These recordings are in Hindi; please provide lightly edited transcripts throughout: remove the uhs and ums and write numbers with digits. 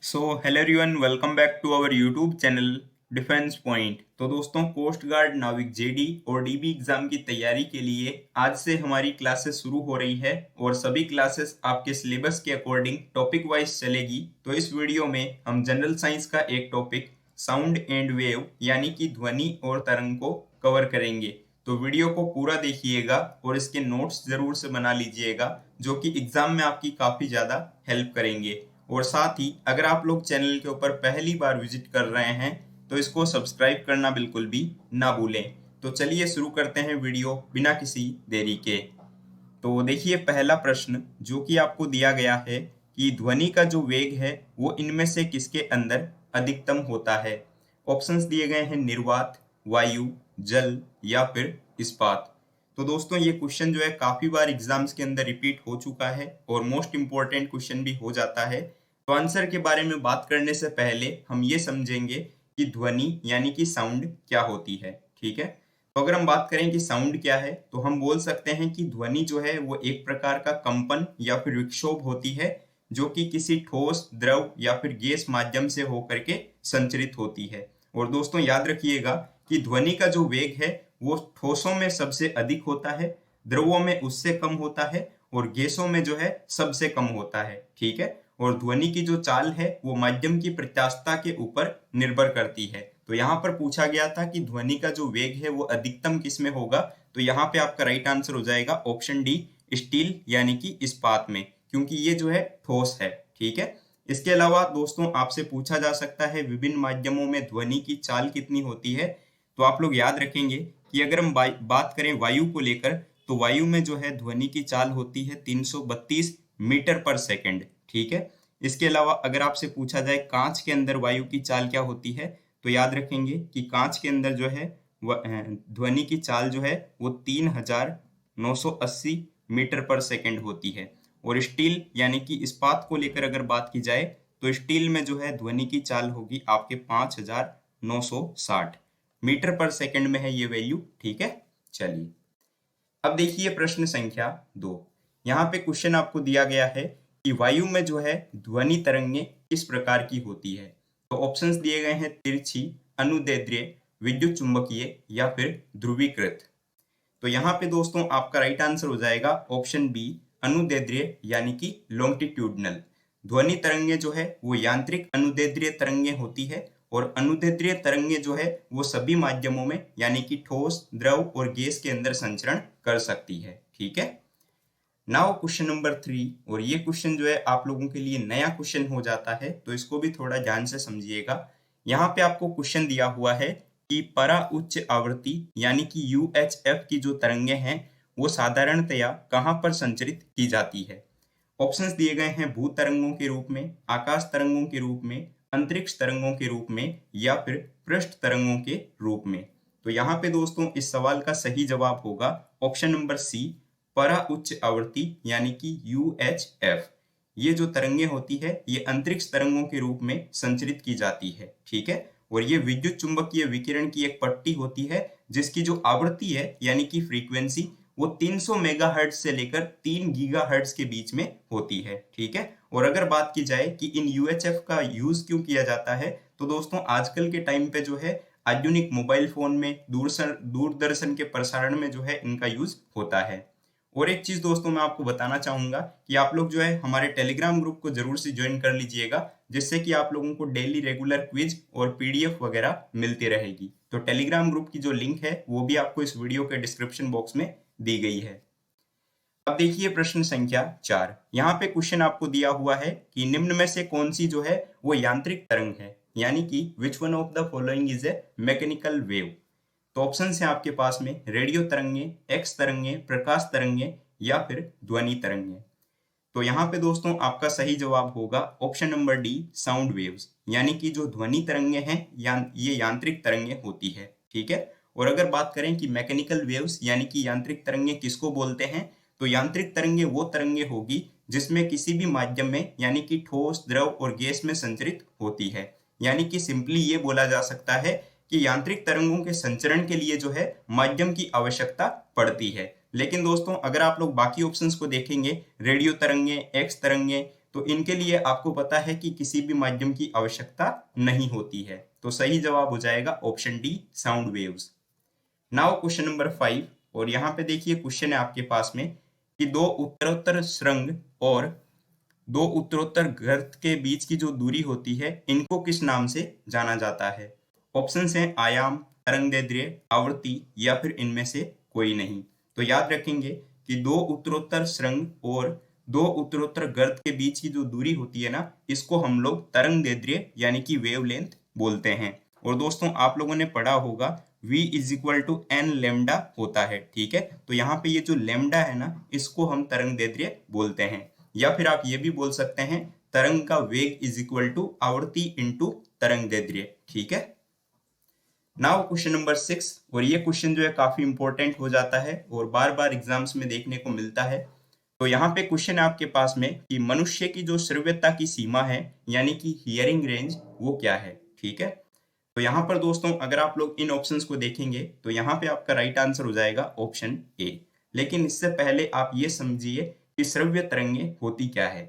So hello everyone, welcome back to our YouTube channel defence point. तो दोस्तों, कोस्ट गार्ड, नाविक जेडी और डीबी एग्जाम की तैयारी के लिए आज से हमारी क्लासेस शुरू हो रही है और सभी क्लासेस आपके सिलेबस के अकॉर्डिंग टॉपिक वाइज चलेगी। तो इस वीडियो में हम जनरल साइंस का एक टॉपिक साउंड एंड वेव यानी कि ध्वनि और तरंग को कवर करेंगे। तो वीडियो को पूरा देखिएगा और इसके नोट्स जरूर से बना लीजिएगा, जो कि एग्जाम में आपकी काफी ज्यादा हेल्प करेंगे। और साथ ही अगर आप लोग चैनल के ऊपर पहली बार विजिट कर रहे हैं तो इसको सब्सक्राइब करना बिल्कुल भी ना भूलें। तो चलिए शुरू करते हैं वीडियो बिना किसी देरी के। तो देखिए, पहला प्रश्न जो कि आपको दिया गया है कि ध्वनि का जो वेग है वो इनमें से किसके अंदर अधिकतम होता है। ऑप्शंस दिए गए हैं निर्वात, वायु, जल या फिर इस्पात। तो दोस्तों, ये क्वेश्चन जो है काफी बार एग्जाम्स के अंदर रिपीट हो चुका है और मोस्ट इंपॉर्टेंट क्वेश्चन भी हो जाता है। तो आंसर के बारे में बात करने से पहले हम ये समझेंगे कि ध्वनि यानी कि साउंड क्या होती है। ठीक है, तो अगर हम बात करें कि साउंड क्या है तो हम बोल सकते हैं कि ध्वनि जो है वो एक प्रकार का कंपन या फिर विक्षोभ होती है, जो कि किसी ठोस, द्रव या फिर गैस माध्यम से होकर के संचरित होती है। और दोस्तों याद रखिएगा कि ध्वनि का जो वेग है वो ठोसों में सबसे अधिक होता है, द्रवों में उससे कम होता है और गैसों में जो है सबसे कम होता है। ठीक है, और ध्वनि की जो चाल है वो माध्यम की प्रत्यास्थता के ऊपर निर्भर करती है। तो यहाँ पर पूछा गया था कि ध्वनि का जो वेग है वो अधिकतम किस में होगा, तो यहाँ पे आपका राइट आंसर हो जाएगा ऑप्शन डी, स्टील यानी कि इस्पात में, क्योंकि ये जो है ठोस है। ठीक है, इसके अलावा दोस्तों आपसे पूछा जा सकता है विभिन्न माध्यमों में ध्वनि की चाल कितनी होती है। तो आप लोग याद रखेंगे कि अगर हम बात करें वायु को लेकर, तो वायु में जो है ध्वनि की चाल होती है 332 मीटर पर सेकंड। ठीक है, इसके अलावा अगर आपसे पूछा जाए कांच के अंदर वायु की चाल क्या होती है, तो याद रखेंगे कि कांच के अंदर जो है ध्वनि की चाल जो है वो 3980 मीटर पर सेकंड होती है। और स्टील यानी कि इस्पात को लेकर अगर बात की जाए तो स्टील में जो है ध्वनि की चाल होगी आपके 5960 मीटर पर सेकंड में है ये वैल्यू। ठीक है, चलिए अब देखिए प्रश्न संख्या 2। यहाँ पे क्वेश्चन आपको दिया गया है कि वायु में जो है ध्वनि तरंगें किस प्रकार की होती है। तो ऑप्शंस दिए गए हैं तिरछी, अनुदैर्ध्य, विद्युत चुंबकीय या फिर ध्रुवीकृत। तो यहाँ पे दोस्तों आपका राइट आंसर हो जाएगा ऑप्शन बी, अनुदैर्ध्य यानी कि लॉन्गिट्यूडनल। ध्वनि तरंगे जो है वो यांत्रिक अनुदैर्ध्य तरंगे होती है और अनुदैर्ध्य तरंगे जो है वो सभी माध्यमों में यानी कि ठोस, द्रव और गैस के अंदर संचरण कर सकती है। ठीक है, नाउ क्वेश्चन नंबर 3। और ये क्वेश्चन जो है आप लोगों के लिए नया क्वेश्चन हो जाता है, तो इसको भी थोड़ा ध्यान से समझिएगा। यहाँ पे आपको क्वेश्चन दिया हुआ है कि परा उच्च आवृत्ति यानी कि यूएचएफ की जो तरंगे हैं वो साधारणतया कहाँ पर संचरित की जाती है। ऑप्शंस दिए गए हैं भू तरंगों के रूप में, आकाश तरंगों के रूप में, अंतरिक्ष तरंगों के रूप में या फिर पृष्ठ तरंगों के रूप में। तो यहाँ पे दोस्तों इस सवाल का सही जवाब होगा ऑप्शन नंबर सी, परा उच्च आवृत्ति यानी कि यूएचएफ। ये जो तरंगे होती है ये अंतरिक्ष तरंगों के रूप में संचरित की जाती है। ठीक है, और ये विद्युत चुंबकीय विकिरण की एक पट्टी होती है जिसकी जो आवृत्ति है यानी कि फ्रीक्वेंसी वो 300 मेगाहर्ट्ज से लेकर 3 गीगाहर्ट्ज के बीच में होती है। ठीक है, और अगर बात की जाए कि इन यूएचएफ का यूज क्यों किया जाता है, तो दोस्तों आजकल के टाइम पे जो है आधुनिक मोबाइल फोन में, दूरदर्शन के प्रसारण में जो है इनका यूज होता है। और एक चीज दोस्तों मैं आपको बताना चाहूंगा कि आप लोग जो है हमारे टेलीग्राम ग्रुप को जरूर से ज्वाइन कर लीजिएगा, जिससे कि आप लोगों को डेली रेगुलर क्विज और पीडीएफ वगैरह मिलती रहेगी। तो टेलीग्राम ग्रुप की जो लिंक है वो भी आपको इस वीडियो के डिस्क्रिप्शन बॉक्स में दी गई है। अब देखिए प्रश्न संख्या 4। यहाँ पे क्वेश्चन आपको दिया हुआ है कि निम्न में से कौन सी जो है वो यांत्रिक तरंग है, यानी कि which one of the following is a mechanical wave. तो ऑप्शन है आपके पास में रेडियो तरंगे, एक्स तरंगे, प्रकाश तरंगे या फिर ध्वनि तरंगे। तो यहाँ पे दोस्तों आपका सही जवाब होगा option number D, sound waves, यानी कि जो ध्वनि तरंगे हैं ये यांत्रिक तरंगे होती है। ठीक है, और अगर बात करें कि मैकेनिकल वेव्स यानी कि यांत्रिक तरंगे किसको बोलते हैं, तो यांत्रिक तरंगे वो तरंगे होगी जिसमें किसी भी माध्यम में यानी कि ठोस, द्रव और गैस में संचरित होती है। यानी कि सिंपली ये बोला जा सकता है कि यांत्रिक तरंगों के संचरण के लिए जो है माध्यम की आवश्यकता पड़ती है। लेकिन दोस्तों अगर आप लोग बाकी ऑप्शंस को देखेंगे, रेडियो तरंगे, एक्स तरंगे, तो इनके लिए आपको पता है कि किसी भी माध्यम की आवश्यकता नहीं होती है। तो सही जवाब हो जाएगा option D, sound waves. Now question number 5, और यहाँ पे देखिए क्वेश्चन है आपके पास में कि दो उत्तरोत्तर सुरंग और दो उत्तरोत्तर गर्त के बीच की जो दूरी होती है इनको किस नाम से जाना जाता है। ऑप्शन हैं आयाम, तरंगदैर्ध्य, आवृत्ति या फिर इनमें से कोई नहीं। तो याद रखेंगे कि दो उत्तरोत्तर सुरंग और दो उत्तरोत्तर गर्त के बीच की जो दूरी होती है ना, इसको हम लोग तरंगदैर्ध्य यानी कि वेवलेंथ बोलते हैं। और दोस्तों आप लोगों ने पढ़ा होगा v is equal to n lambda होता है, ठीक है। तो यहाँ पे ये जो लेमडा है ना, इसको हम तरंगदैर्ध्य बोलते हैं। या फिर आप ये भी बोल सकते हैं तरंग का वेग इज इक्वल टू आवृत्ति इंटू तरंगदैर्ध्य, ठीक है। नाउ क्वेश्चन नंबर 6, और ये क्वेश्चन जो है काफी इंपॉर्टेंट हो जाता है और बार बार एग्जाम्स में देखने को मिलता है। तो यहाँ पे क्वेश्चन है आपके पास में कि मनुष्य की जो श्रव्यता की सीमा है यानी कि हियरिंग रेंज वो क्या है, ठीक है। तो यहाँ पर दोस्तों अगर आप लोग इन ऑप्शंस को देखेंगे तो यहाँ पे आपका राइट आंसर हो जाएगा ऑप्शन ए। लेकिन इससे पहले आप ये समझिए कि श्रव्य तरंगे होती क्या है।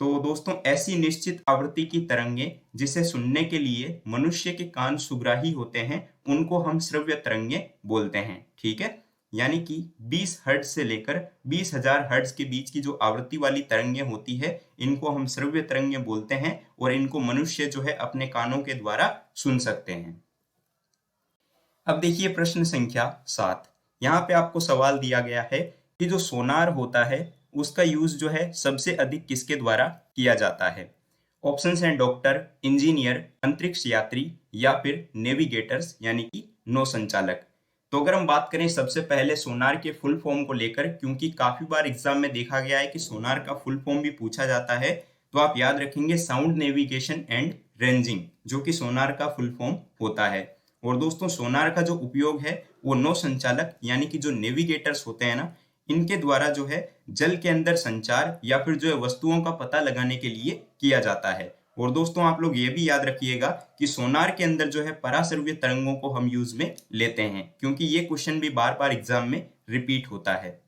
तो दोस्तों ऐसी निश्चित आवृत्ति की तरंगे जिसे सुनने के लिए मनुष्य के कान सुग्राही होते हैं उनको हम श्रव्य तरंगे बोलते हैं, ठीक है। यानी कि 20 हर्ट्ज से लेकर 20,000 हर्ट्ज के बीच की जो आवृत्ति वाली तरंगे होती है इनको हम श्रव्य तरंगे बोलते हैं और इनको मनुष्य जो है अपने कानों के द्वारा सुन सकते हैं। अब देखिए प्रश्न संख्या 7, यहाँ पे आपको सवाल दिया गया है कि जो सोनार होता है उसका यूज जो है सबसे अधिक किसके द्वारा किया जाता है। ऑप्शंस हैं डॉक्टर, इंजीनियर, अंतरिक्ष यात्री या फिर नेविगेटर्स यानी कि नौ संचालक। तो अगर हम बात करें सबसे पहले सोनार के फुल फॉर्म को लेकर, क्योंकि काफी बार एग्जाम में देखा गया है कि सोनार का फुल फॉर्म भी पूछा जाता है, तो आप याद रखेंगे साउंड नेविगेशन एंड रेंजिंग, जो कि सोनार का फुल फॉर्म होता है। और दोस्तों सोनार का जो उपयोग है वो नौ संचालक यानी कि जो नेविगेटर्स होते हैं ना, इनके द्वारा जो है जल के अंदर संचार या फिर जो है वस्तुओं का पता लगाने के लिए किया जाता है। और दोस्तों आप लोग ये भी याद रखिएगा कि सोनार के अंदर जो है पराश्रव्य तरंगों को हम यूज में लेते हैं, क्योंकि ये क्वेश्चन भी बार बार एग्जाम में रिपीट होता है।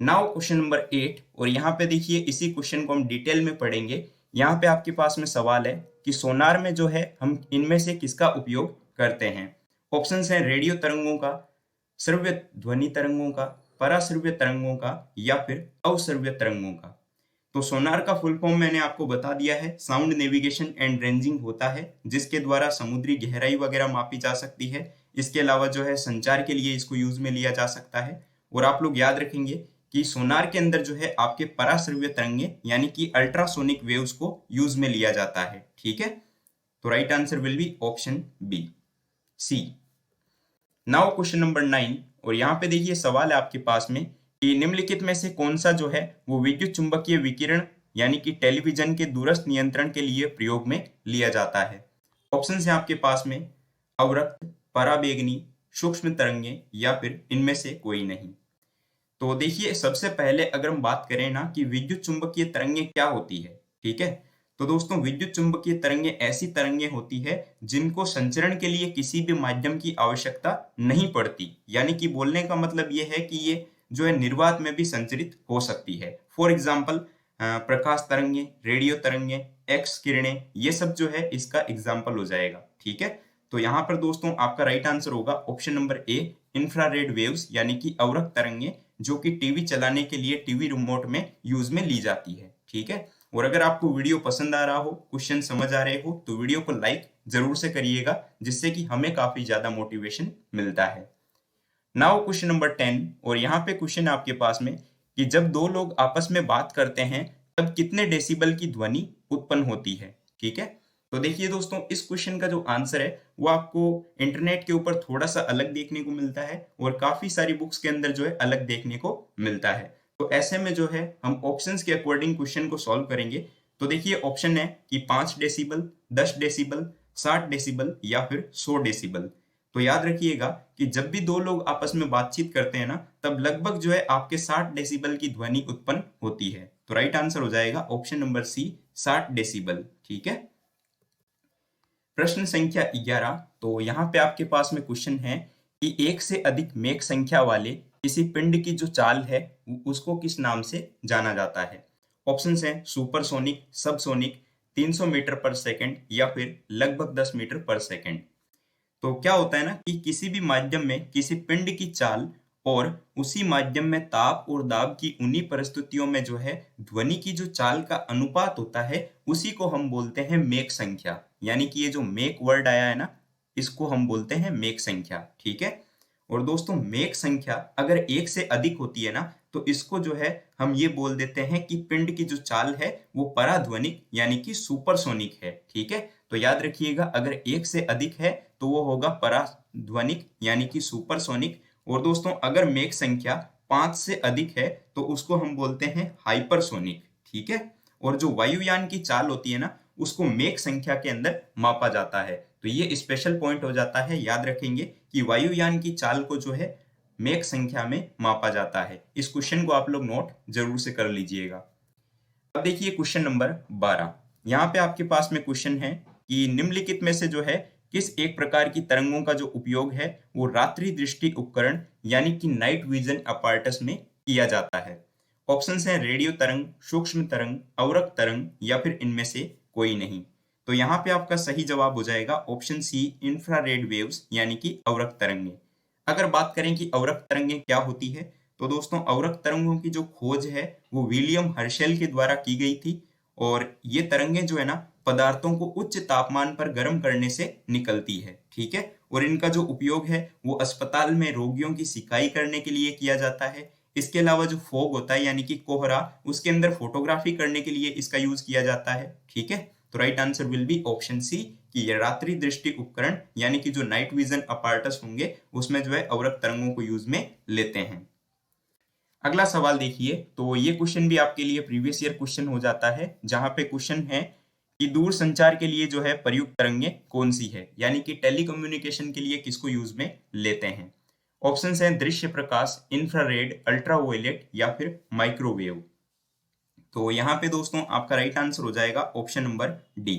नाउ क्वेश्चन नंबर 8, और यहाँ पे देखिए इसी क्वेश्चन को हम डिटेल में पढ़ेंगे। यहाँ पे आपके पास में सवाल है कि सोनार में जो है हम इनमें से किसका उपयोग करते हैं। ऑप्शंस हैं रेडियो तरंगों का, श्रव्य ध्वनि तरंगों का, पराश्रव्य तरंगों का या फिर अवश्रव्य तरंगों का। तो सोनार का फुल फॉर्म मैंने आपको बता दिया है, साउंड नेविगेशन एंड रेंजिंग होता है, जिसके द्वारा समुद्री गहराई वगैरह मापी जा सकती है। इसके अलावा जो है संचार के लिए इसको यूज में लिया जा सकता है। और आप लोग याद रखेंगे कि सोनार के अंदर जो है आपके पराश्रव्य तरंगे यानी कि अल्ट्रासोनिक वेव्स को यूज में लिया जाता है, ठीक है। तो right answer will be option B, C. Now question number 9, और यहाँ पे देखिए सवाल है आपके पास में कि निम्नलिखित में से कौन सा जो है वो विद्युत चुंबकीय विकिरण यानी कि टेलीविजन के दूरस्थ नियंत्रण के लिए प्रयोग में लिया जाता है। ऑप्शन है आपके पास में अवरक्त, पराबैंगनी, सूक्ष्म तरंगे या फिर इनमें से कोई नहीं। तो देखिए सबसे पहले अगर हम बात करें ना कि विद्युत चुंबकीय तरंगे क्या होती है, ठीक है। तो दोस्तों विद्युत चुंबकीय तरंगे ऐसी तरंगे होती है जिनको संचरण के लिए किसी भी माध्यम की आवश्यकता नहीं पड़ती, यानी कि बोलने का मतलब ये है कि ये जो है निर्वात में भी संचरित हो सकती है। फॉर एग्जाम्पल प्रकाश तरंगे, रेडियो तरंगे, एक्स किरणें, ये सब जो है इसका एग्जाम्पल हो जाएगा, ठीक है। तो यहाँ पर दोस्तों आपका राइट आंसर होगा option number A, infrared waves यानी कि अवरक्त तरंगे, जो कि टीवी चलाने के लिए टीवी रिमोट में यूज में ली जाती है, ठीक है। और अगर आपको वीडियो पसंद आ रहा हो, क्वेश्चन समझ आ रहे हो, तो वीडियो को लाइक जरूर से करिएगा, जिससे कि हमें काफी ज्यादा मोटिवेशन मिलता है। नाउ क्वेश्चन नंबर 10, और यहाँ पे क्वेश्चन आपके पास में कि जब दो लोग आपस में बात करते हैं तब कितने डेसिबल की ध्वनि उत्पन्न होती है, ठीक है। तो देखिए दोस्तों इस क्वेश्चन का जो आंसर है वो आपको इंटरनेट के ऊपर थोड़ा सा अलग देखने को मिलता है और काफी सारी बुक्स के अंदर जो है अलग देखने को मिलता है। तो ऐसे में जो है हम ऑप्शंस के अकॉर्डिंग क्वेश्चन को सॉल्व करेंगे। तो देखिए ऑप्शन है कि 5 डेसिबल, 10 डेसिबल, 60 डेसिबल या फिर 100 डेसिबल। तो याद रखिएगा कि जब भी दो लोग आपस में बातचीत करते हैं ना, तब लगभग जो है आपके 60 डेसिबल की ध्वनि उत्पन्न होती है। तो राइट आंसर हो जाएगा ऑप्शन नंबर सी, 60 डेसिबल, ठीक है। प्रश्न संख्या 11, तो यहाँ पे आपके पास में क्वेश्चन है कि एक से अधिक मेक संख्या वाले किसी पिंड की जो चाल है उसको किस नाम से जाना जाता है। ऑप्शंस हैं सुपरसोनिक, सबसोनिक, 300 मीटर पर सेकंड या फिर लगभग 10 मीटर पर सेकंड। तो क्या होता है ना कि किसी भी माध्यम में किसी पिंड की चाल और उसी माध्यम में ताप और दाब की उन्हीं परिस्थितियों में जो है ध्वनि की जो चाल का अनुपात होता है उसी को हम बोलते हैं मेक संख्या। यानी कि ये जो मेक वर्ड आया है ना, इसको हम बोलते हैं मेक संख्या। ठीक है। और दोस्तों मेक संख्या अगर एक से अधिक होती है ना तो इसको जो है हम ये बोल देते हैं कि पिंड की जो चाल है वो पराध्वनिक यानी कि सुपरसोनिक है। ठीक है। तो याद रखिएगा अगर एक से अधिक है तो वो होगा पराध्वनिक यानी कि सुपरसोनिक। और दोस्तों अगर मेक संख्या 5 से अधिक है तो उसको हम बोलते हैं हाइपरसोनिक। ठीक है। और जो वायुयान की चाल होती है ना उसको मेक संख्या के अंदर मापा जाता है। तो ये स्पेशल पॉइंट हो जाता है, याद रखेंगे कि वायुयान की चाल को जो है मेक संख्या में मापा जाता है। इस क्वेश्चन को आप लोग नोट जरूर से कर लीजिएगा। अब देखिए क्वेश्चन नंबर 12। यहाँ पे आपके पास में क्वेश्चन है कि निम्नलिखित में से जो है किस एक प्रकार की तरंगों का जो उपयोग है वो रात्रि दृष्टि उपकरण यानी कि नाइट विजन अपार्टस में किया जाता है। ऑप्शंस हैं रेडियो तरंग, सूक्ष्म तरंग, अवरक्त तरंग या फिर इनमें से कोई नहीं। तो यहाँ पे आपका सही जवाब हो जाएगा ऑप्शन सी इंफ्रारेड वेव्स यानी कि अवरक्त तरंगें। अगर बात करें कि अवरक्त तरंगें क्या होती है तो दोस्तों अवरक्त तरंगों की जो खोज है वो विलियम हर्शेल के द्वारा की गई थी। और ये तरंगें जो है ना पदार्थों को उच्च तापमान पर गर्म करने से निकलती है। ठीक है। और इनका जो उपयोग है वो अस्पताल में रोगियों की सिकाई करने के लिए किया जाता है। इसके अलावा जो फोग होता है यानी कि कोहरा, उसके अंदर फोटोग्राफी करने के लिए इसका यूज किया जाता है। ठीक है। तो right answer will be option C कि ये रात्रि दृष्टि उपकरण यानी कि जो नाइट विजन अपार्टस होंगे उसमें जो है अवरक्त तरंगों को यूज में लेते हैं। अगला सवाल देखिए, तो ये क्वेश्चन भी आपके लिए प्रीवियस ईयर क्वेश्चन हो जाता है, जहां पे क्वेश्चन है कि दूर संचार के लिए जो है प्रयुक्त तरंगें कौन सी है, यानी कि टेलीकम्युनिकेशन के लिए किसको यूज में लेते हैं। ऑप्शंस हैं दृश्य प्रकाश, इंफ्रारेड, अल्ट्रावायलेट या फिर माइक्रोवेव। तो यहाँ पे दोस्तों आपका राइट आंसर हो जाएगा ऑप्शन नंबर डी।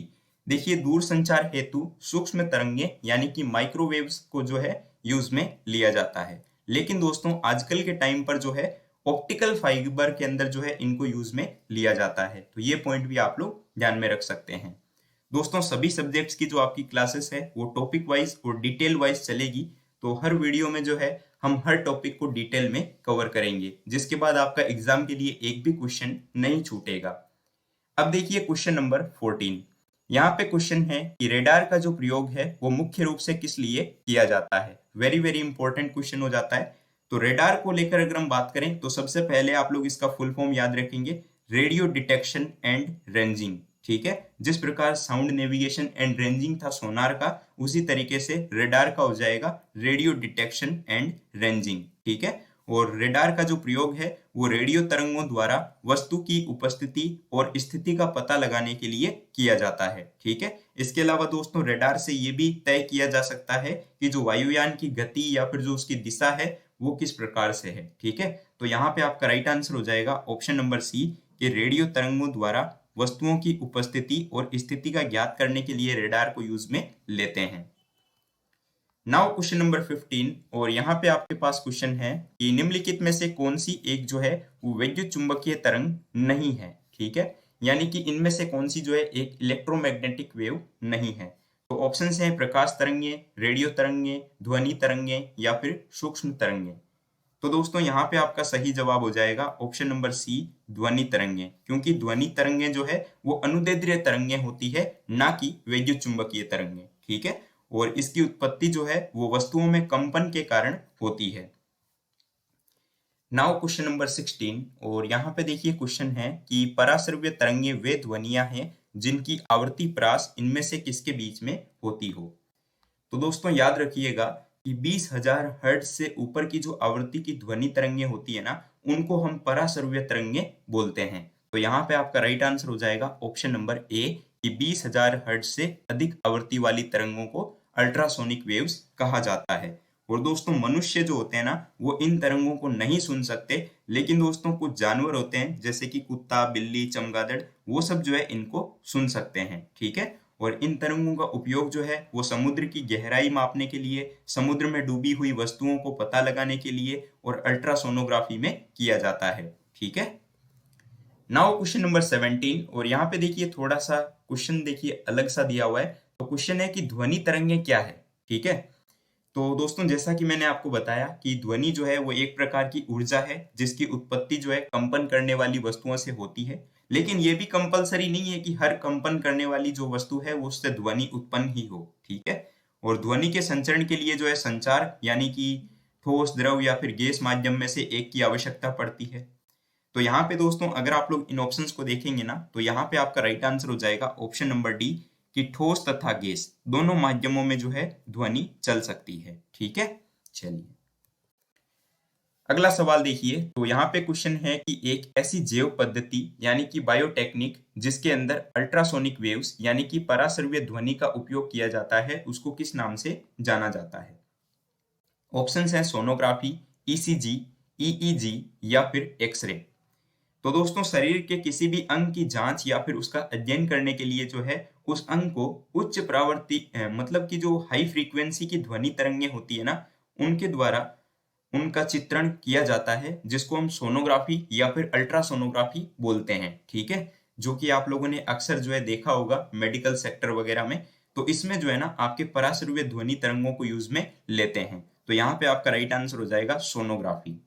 देखिए दूर संचार हेतु सूक्ष्म तरंगे यानी कि माइक्रोवेव्स को जो है यूज में लिया जाता है। लेकिन दोस्तों आजकल के टाइम पर जो है ऑप्टिकल फाइबर के अंदर जो है इनको यूज में लिया जाता है। तो ये पॉइंट भी आप लोग ध्यान में रख सकते हैं। दोस्तों सभी सब्जेक्ट्स की जो आपकी क्लासेस है वो टॉपिक वाइज और डिटेल वाइज चलेगी। तो हर वीडियो में जो है हम हर टॉपिक को डिटेल में कवर करेंगे, जिसके बाद आपका एग्जाम के लिए एक भी क्वेश्चन नहीं छूटेगा। अब देखिए क्वेश्चन नंबर 14। यहाँ पे क्वेश्चन है कि रेडार का जो प्रयोग है वो मुख्य रूप से किस लिए किया जाता है। वेरी वेरी इंपॉर्टेंट क्वेश्चन हो जाता है। तो रेडार को लेकर अगर हम बात करें तो सबसे पहले आप लोग इसका फुल फॉर्म याद रखेंगे, रेडियो डिटेक्शन एंड रेंजिंग। ठीक है। जिस प्रकार साउंड नेविगेशन एंड रेंजिंग था सोनार का, उसी तरीके से रेडार का हो जाएगा रेडियो डिटेक्शन एंड रेंजिंग। ठीक है। और रेडार का जो प्रयोग है वो रेडियो तरंगों द्वारा वस्तु की उपस्थिति और स्थिति का पता लगाने के लिए किया जाता है। ठीक है। इसके अलावा दोस्तों रेडार से ये भी तय किया जा सकता है कि जो वायुयान की गति या फिर जो उसकी दिशा है वो किस प्रकार से है। ठीक है। तो यहाँ पे आपका राइट आंसर हो जाएगा ऑप्शन नंबर सी कि रेडियो तरंगों द्वारा वस्तुओं की उपस्थिति और स्थिति का ज्ञात करने के लिए रेडार को यूज में लेते हैं। Now question number 15। और यहाँ पे आपके पास क्वेश्चन है कि निम्नलिखित में से कौन सी एक जो है वो विद्युत चुंबकीय तरंग नहीं है। ठीक है। यानी कि इनमें से कौन सी जो है एक इलेक्ट्रोमैग्नेटिक वेव नहीं है। तो ऑप्शंस हैं प्रकाश तरंगे, रेडियो तरंगे, ध्वनि तरंगे या फिर सूक्ष्म तरंगे। तो दोस्तों यहाँ पे आपका सही जवाब हो जाएगा ऑप्शन नंबर सी ध्वनि तरंगे, क्योंकि ध्वनि तरंगे जो है वो अनुदैर्ध्य तरंगे होती है, ना कि विद्युत चुंबकीय तरंगे। ठीक है। और इसकी उत्पत्ति जो है वो वस्तुओं में कंपन के कारण होती है। Now question number 16। और यहाँ पे देखिए क्वेश्चन है कि पराश्रव्य तरंगे वे ध्वनियां हैं जिनकी आवृत्ति परास इनमें से किसके बीच में होती हो। तो दोस्तों याद रखिएगा कि 20,000 हर्ट्ज से ऊपर की जो आवृत्ति की ध्वनि तरंगे होती है ना उनको हम पराश्रव्य तरंगे बोलते हैं। तो यहाँ पे आपका राइट आंसर हो जाएगा ऑप्शन नंबर ए कि 20,000 हर्ट्ज से अधिक आवृत्ति वाली तरंगों को अल्ट्रासोनिक वेव्स कहा जाता है। और दोस्तों मनुष्य जो होते हैं ना वो इन तरंगों को नहीं सुन सकते, लेकिन दोस्तों कुछ जानवर होते हैं जैसे कि कुत्ता, बिल्ली, चमगादड़, वो सब जो है इनको सुन सकते हैं। ठीक है। और इन तरंगों का उपयोग जो है वो समुद्र की गहराई मापने के लिए, समुद्र में डूबी हुई वस्तुओं को पता लगाने के लिए और अल्ट्रासोनोग्राफी में किया जाता है। ठीक है। नाउ क्वेश्चन नंबर 17, और यहाँ पे देखिए थोड़ा सा क्वेश्चन देखिए अलग सा दिया हुआ है। तो क्वेश्चन है कि ध्वनि तरंगे क्या है, ठीक है। तो दोस्तों जैसा कि मैंने आपको बताया कि ध्वनि जो है वो एक प्रकार की ऊर्जा है जिसकी उत्पत्ति जो है कंपन करने वाली वस्तुओं से होती है। लेकिन ये भी कंपलसरी नहीं है कि हर कंपन करने वाली जो वस्तु है वो उससे ध्वनि उत्पन्न ही हो, ठीक है। और ध्वनि के संचरण के लिए जो है संचार यानी कि ठोस, द्रव या फिर गैस माध्यम में से एक की आवश्यकता पड़ती है। तो यहाँ पे दोस्तों अगर आप लोग इन ऑप्शंस को देखेंगे ना, तो यहाँ पे आपका राइट आंसर हो जाएगा ऑप्शन नंबर डी, कि ठोस तथा गैस दोनों माध्यमों में जो है ध्वनि चल सकती है, ठीक है। चलिए अगला सवाल देखिए। तो यहाँ पे क्वेश्चन है कि एक ऐसी जैव पद्धति यानी कि बायोटेक्निक जिसके अंदर अल्ट्रासोनिक वेव्स यानी कि पराश्रव्य ध्वनि का उपयोग किया जाता है उसको किस नाम से जाना जाता है। ऑप्शंस हैं सोनोग्राफी, ईसीजी, ईईजी या फिर एक्सरे। तो दोस्तों शरीर के किसी भी अंग की जांच या फिर उसका अध्ययन करने के लिए जो है उस अंग को उच्च प्रावर्ती मतलब कि जो हाई फ्रीक्वेंसी की ध्वनि तरंगे होती है ना, उनके द्वारा उनका चित्रण किया जाता है जिसको हम सोनोग्राफी या फिर अल्ट्रासोनोग्राफी बोलते हैं, ठीक है। जो कि आप लोगों ने अक्सर जो है देखा होगा मेडिकल सेक्टर वगैरह में। तो इसमें जो है ना आपके पराश्रव्य ध्वनि तरंगों को यूज में लेते हैं। तो यहाँ पे आपका राइट आंसर हो जाएगा सोनोग्राफी।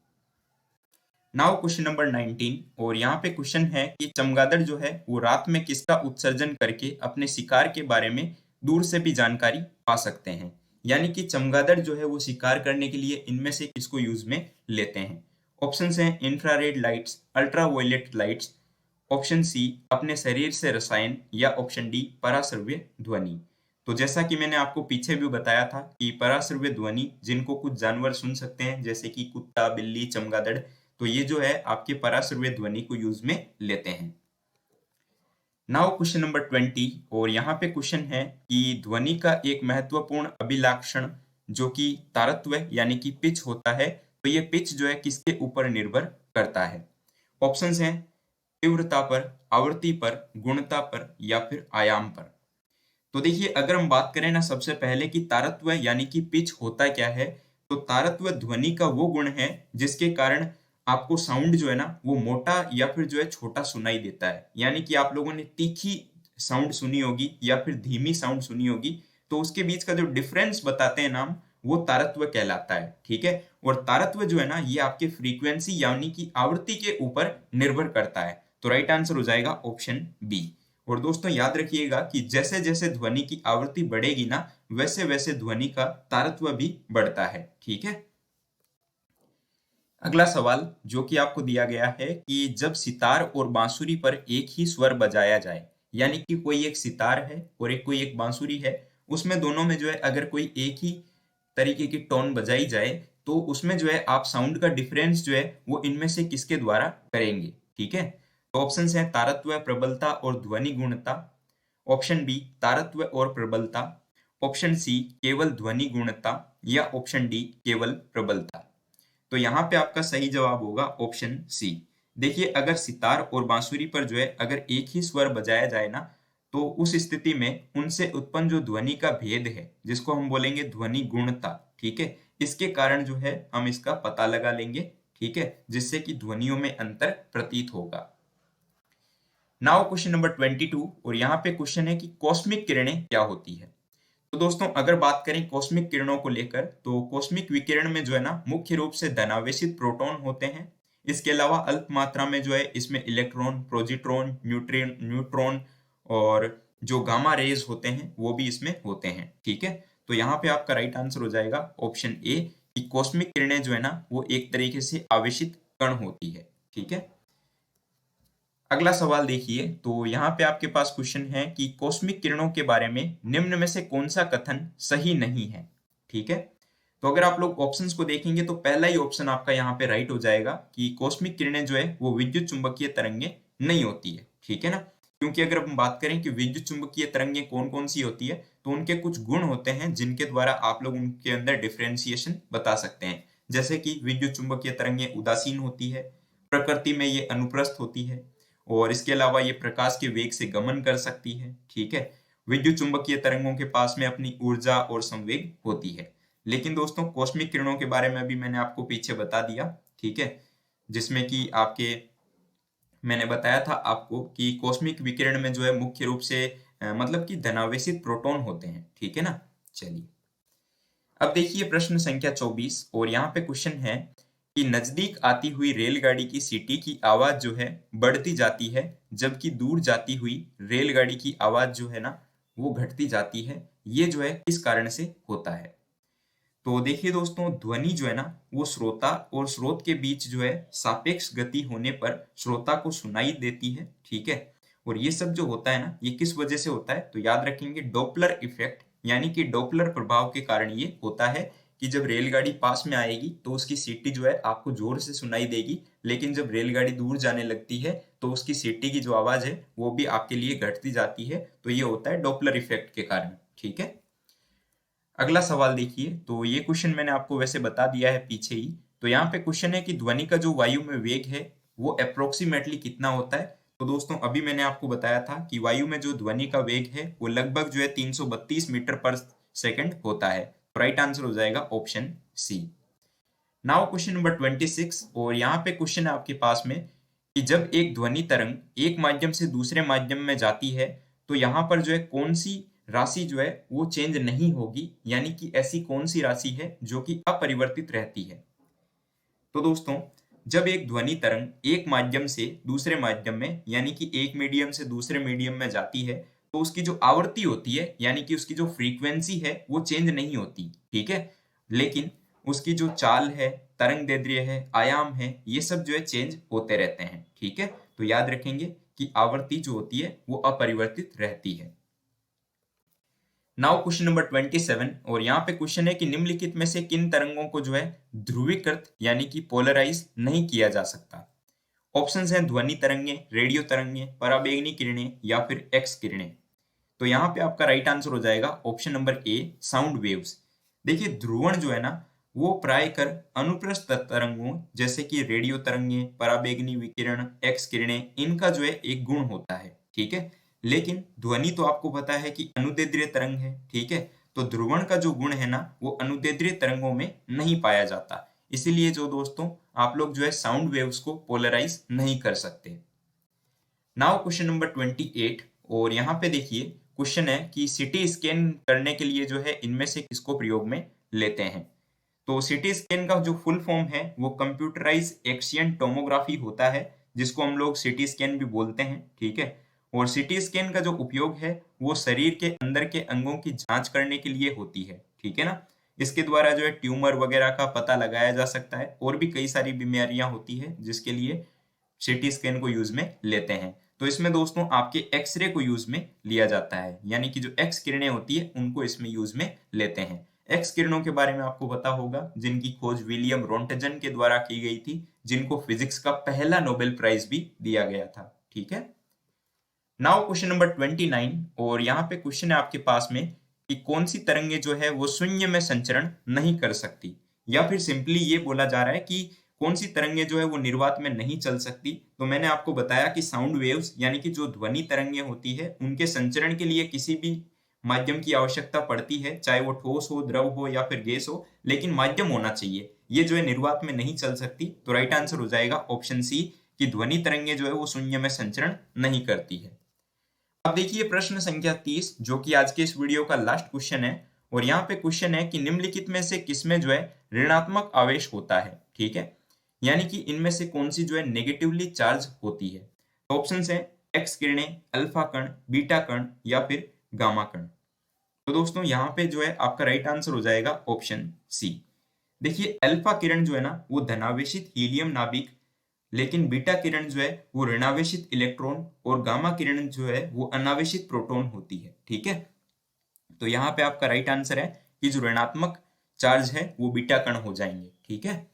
नाउ क्वेश्चन नंबर 19, और यहाँ पे क्वेश्चन है कि चमगादड़ जो है वो रात में किसका उत्सर्जन करके अपने शिकार के बारे में दूर से भी जानकारी पा सकते हैं। यानी कि चमगादड़ जो है वो शिकार करने के लिए इनमें से किसको यूज में लेते हैं। ऑप्शंस हैं infrared lights, ultraviolet lights, option C अपने शरीर से रसायन, या ऑप्शन डी पराश्रव्य ध्वनि। तो जैसा कि मैंने आपको पीछे भी बताया था कि पराश्रव्य ध्वनि जिनको कुछ जानवर सुन सकते हैं जैसे कि कुत्ता, बिल्ली, चमगादड़, तो ये जो है आपके पराश्रव्य ध्वनि को यूज में लेते हैं। नाउ क्वेश्चन नंबर 20, और यहाँ पे क्वेश्चन है कि ध्वनि का एक महत्वपूर्ण अभिलक्षण जो कि तारत्व यानी कि पिच होता है, तो ये पिच जो है किसके ऊपर निर्भर करता है। ऑप्शंस हैं तीव्रता पर, आवृत्ति पर, गुणता पर या फिर आयाम पर। तो देखिए अगर हम बात करें ना सबसे पहले कि तारत्व यानी कि पिच होता क्या है, तो तारत्व ध्वनि का वो गुण है जिसके कारण आपको साउंड जो है ना वो मोटा या फिर जो है छोटा सुनाई देता है। यानी कि आप लोगों ने तीखी साउंड सुनी होगी या फिर धीमी साउंड सुनी होगी, तो उसके बीच का जो डिफरेंस बताते हैं नाम, वो तारत्व कहलाता है, ठीक है। और तारत्व जो है ना ये आपके फ्रीक्वेंसी यानी कि आवृत्ति के ऊपर निर्भर करता है। तो राइट आंसर हो जाएगा ऑप्शन बी। और दोस्तों याद रखिएगा कि जैसे जैसे ध्वनि की आवृत्ति बढ़ेगी ना, वैसे वैसे ध्वनि का तारत्व भी बढ़ता है, ठीक है। अगला सवाल जो कि आपको दिया गया है कि जब सितार और बांसुरी पर एक ही स्वर बजाया जाए, यानी कि कोई एक सितार है और कोई एक बांसुरी है, उसमें दोनों में जो है अगर कोई एक ही तरीके की टोन बजाई जाए, तो उसमें जो है आप साउंड का डिफरेंस जो है वो इनमें से किसके द्वारा करेंगे, ठीक है। तो ऑप्शंस हैं तारत्व, प्रबलता और ध्वनि गुणता, ऑप्शन बी तारत्व और प्रबलता, ऑप्शन सी केवल ध्वनि गुणता, या ऑप्शन डी केवल प्रबलता। तो यहाँ पे आपका सही जवाब होगा ऑप्शन सी। देखिए अगर सितार और बांसुरी पर जो है अगर एक ही स्वर बजाया जाए ना, तो उस स्थिति में उनसे उत्पन्न जो ध्वनि का भेद है जिसको हम बोलेंगे ध्वनि गुणता, ठीक है, इसके कारण जो है हम इसका पता लगा लेंगे, ठीक है, जिससे कि ध्वनियों में अंतर प्रतीत होगा। नाउ क्वेश्चन नंबर 22, और यहाँ पे क्वेश्चन है कि कॉस्मिक किरणें क्या होती है। तो दोस्तों अगर बात करें कॉस्मिक किरणों को लेकर, तो कॉस्मिक विकिरण में जो है ना मुख्य रूप से धनावेशित प्रोटॉन होते हैं। इसके अलावा अल्प मात्रा में जो है इसमें इलेक्ट्रॉन, प्रोजिट्रॉन, न्यूट्रॉन और जो गामा रेज होते हैं वो भी इसमें होते हैं, ठीक है। तो यहाँ पे आपका राइट आंसर हो जाएगा ऑप्शन ए, कि कॉस्मिक किरणें जो है ना वो एक तरीके से आवेशित कण होती है, ठीक है। अगला सवाल देखिए। तो यहाँ पे आपके पास क्वेश्चन है कि कॉस्मिक किरणों के बारे में निम्न में से कौन सा कथन सही नहीं है, ठीक है। तो अगर आप लोग ऑप्शंस को देखेंगे तो पहला ही ऑप्शन आपका यहाँ पे राइट हो जाएगा कि कॉस्मिक किरणें जो है वो विद्युत चुंबकीय तरंगे नहीं होती है, ठीक है ना। क्योंकि अगर हम बात करें कि विद्युत चुंबकीय तरंगे कौन कौन सी होती है, तो उनके कुछ गुण होते हैं जिनके द्वारा आप लोग उनके अंदर डिफ्रेंसिएशन बता सकते हैं। जैसे कि विद्युत चुंबकीय तरंगे उदासीन होती है, प्रकृति में ये अनुप्रस्थ होती है, और इसके अलावा ये प्रकाश के वेग से गमन कर सकती है, ठीक है। विद्युत चुंबकीय तरंगों के पास में अपनी ऊर्जा और संवेग होती है। लेकिन दोस्तों कॉस्मिक किरणों के बारे में भी मैंने आपको पीछे बता दिया, ठीक है, जिसमें कि आपके मैंने बताया था आपको कि कॉस्मिक विकिरण में जो है मुख्य रूप से मतलब कि धनावेशित प्रोटॉन होते हैं, ठीक है ना। चलिए अब देखिए प्रश्न संख्या 24 और यहाँ पे क्वेश्चन है कि नजदीक आती हुई रेलगाड़ी की सीटी की आवाज जो है बढ़ती जाती है, जबकि दूर जाती हुई रेलगाड़ी की आवाज जो है ना वो घटती जाती है। ये जो है किस कारण से होता है। तो देखिए दोस्तों, ध्वनि जो है ना वो श्रोता और स्रोत के बीच जो है सापेक्ष गति होने पर श्रोता को सुनाई देती है, ठीक है। और ये सब जो होता है ना ये किस वजह से होता है, तो याद रखेंगे डॉपलर इफेक्ट, यानी कि डॉपलर प्रभाव के कारण ये होता है कि जब रेलगाड़ी पास में आएगी तो उसकी सीटी जो है आपको जोर से सुनाई देगी, लेकिन जब रेलगाड़ी दूर जाने लगती है तो उसकी सीटी की जो आवाज है वो भी आपके लिए घटती जाती है। तो ये होता है डॉपलर इफेक्ट के कारण, ठीक है। अगला सवाल देखिए, तो ये क्वेश्चन मैंने आपको वैसे बता दिया है पीछे ही। तो यहाँ पे क्वेश्चन है कि ध्वनि का जो वायु में वेग है वो अप्रोक्सीमेटली कितना होता है। तो दोस्तों अभी मैंने आपको बताया था कि वायु में जो ध्वनि का वेग है वो लगभग जो है 332 मीटर पर सेकंड होता है। तो राइट आंसर हो जाएगा option C. Now question number 26 और यहाँ पे क्वेश्चन है आपके पास में कि जब एक ध्वनि तरंग एक माध्यम से दूसरे माध्यम में जाती है तो यहाँ पर जो है कौन सी राशि जो है वो चेंज नहीं होगी, यानी कि ऐसी कौन सी राशि है जो कि अपरिवर्तित रहती है। तो दोस्तों जब एक ध्वनि तरंग एक माध्यम से दूसरे माध्यम में यानी कि एक मीडियम से दूसरे मीडियम में जाती है तो उसकी जो आवृत्ति होती है यानी कि उसकी जो फ्रीक्वेंसी है वो चेंज नहीं होती, ठीक है। लेकिन उसकी जो चाल है, तरंग दैर्ध्य है, आयाम है, ये सब जो है चेंज होते रहते हैं, ठीक है। तो याद रखेंगे कि आवृत्ति जो होती है वो अपरिवर्तित रहती है। नाउ क्वेश्चन नंबर 27 और यहाँ पे क्वेश्चन है कि निम्नलिखित में से किन तरंगों को जो है ध्रुवीकृत यानी कि पोलराइज नहीं किया जा सकता। ऑप्शंस हैं ध्वनि तरंगे, रेडियो तरंगे, पराबैंगनी किरणें या फिर एक्स किरणें। तो यहाँ पे आपका राइट आंसर हो जाएगा option number A, sound waves. देखिए ध्रुवण जो है ना वो प्राय कर अनुप्रस्थ तरंगों जैसे कि रेडियो तरंगे, पराबैंगनी विकिरण, एक्स किरणें, इनका जो है एक गुण होता है, ठीक है। लेकिन ध्वनि तो आपको पता है कि अनुदैर्ध्य तरंग है, ठीक है। तो ध्रुवण का जो गुण है ना वो अनुदैर्ध्य तरंगों में नहीं पाया जाता। इसीलिए जो दोस्तों आप लोग जो है साउंड वेव्स को पोलराइज नहीं कर सकते। नाउ क्वेश्चन नंबर 28 और यहाँ पे देखिए क्वेश्चन है कि सिटी स्कैन करने के लिए जो है इनमें से किसको प्रयोग में लेते हैं। तो सिटी स्कैन का जो फुल फॉर्म है वो कंप्यूटराइज एक्शियन टोमोग्राफी होता है, जिसको हम लोग सिटी स्कैन भी बोलते हैं, ठीक है। और सिटी स्कैन का जो उपयोग है वो शरीर के अंदर के अंगों की जांच करने के लिए होती है, ठीक है ना। इसके द्वारा जो है ट्यूमर वगैरह का पता लगाया जा सकता है और भी कई सारी बीमारियां होती है जिसके लिए सिटी स्कैन को यूज में लेते हैं। तो इसमें दोस्तों आपके एक्सरे को यूज में लिया जाता है, यानी कि जो एक्स किरणें होती है उनको इसमें यूज में लेते हैं। एक्स किरणों के बारे में आपको पता होगा जिनकी खोज विलियम रोंटजन के द्वारा की गई थी, जिनको फिजिक्स का पहला नोबेल प्राइज भी दिया गया था, ठीक है। नाउ क्वेश्चन नंबर 29 और यहाँ पे क्वेश्चन है आपके पास में कि कौन सी तरंगे जो है वो शून्य में संचरण नहीं कर सकती, या फिर सिंपली ये बोला जा रहा है कि कौन सी तरंगे जो है वो निर्वात में नहीं चल सकती। तो मैंने आपको बताया कि साउंड वेव्स यानी कि जो ध्वनि तरंगे होती है उनके संचरण के लिए किसी भी माध्यम की आवश्यकता पड़ती है, चाहे वो ठोस हो, द्रव हो या फिर गैस हो, लेकिन माध्यम होना चाहिए। ये जो है निर्वात में नहीं चल सकती। तो राइट आंसर हो जाएगा ऑप्शन सी कि ध्वनि तरंगे जो है वो शून्य में संचरण नहीं करती है। अब देखिए प्रश्न संख्या 30 जो कि आज के इस वीडियो का लास्ट क्वेश्चन है और यहाँ पे क्वेश्चन है कि निम्नलिखित में से किसमें जो है ऋणात्मक आवेश होता है, ठीक है। यानी कि इनमें से कौन सी जो है नेगेटिवली चार्ज होती है। ऑप्शन है एक्स किरणें, अल्फा कण, बीटा कण या फिर गामा कण। तो दोस्तों यहाँ पे जो है आपका राइट आंसर हो जाएगा ऑप्शन सी। देखिए अल्फा किरण जो है ना वो धनावेशित हीलियम नाभिक, लेकिन बीटा किरण जो है वो ऋणावेशित इलेक्ट्रॉन और गामा किरण जो है वो अनावेशित प्रोटॉन होती है, ठीक है। तो यहाँ पे आपका राइट आंसर है कि जो ऋणात्मक चार्ज है वो बीटा कण हो जाएंगे, ठीक है।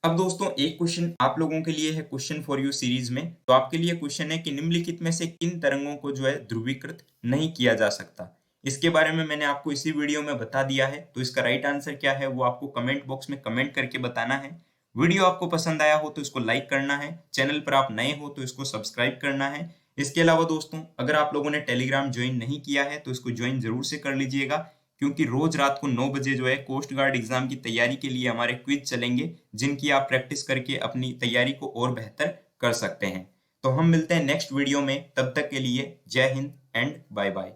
अब दोस्तों एक क्वेश्चन आप लोगों के लिए है क्वेश्चन फॉर यू सीरीज में। तो आपके लिए क्वेश्चन है कि निम्नलिखित में से किन तरंगों को जो है ध्रुवीकृत नहीं किया जा सकता। इसके बारे में मैंने आपको इसी वीडियो में बता दिया है। तो इसका राइट आंसर क्या है वो आपको कमेंट बॉक्स में कमेंट करके बताना है। वीडियो आपको पसंद आया हो तो इसको लाइक करना है, चैनल पर आप नए हो तो इसको सब्सक्राइब करना है। इसके अलावा दोस्तों अगर आप लोगों ने टेलीग्राम ज्वाइन नहीं किया है तो इसको ज्वाइन जरूर से कर लीजिएगा, क्योंकि रोज रात को 9 बजे जो है कोस्ट गार्ड एग्जाम की तैयारी के लिए हमारे क्विज चलेंगे, जिनकी आप प्रैक्टिस करके अपनी तैयारी को और बेहतर कर सकते हैं। तो हम मिलते हैं नेक्स्ट वीडियो में, तब तक के लिए जय हिंद एंड बाय बाय।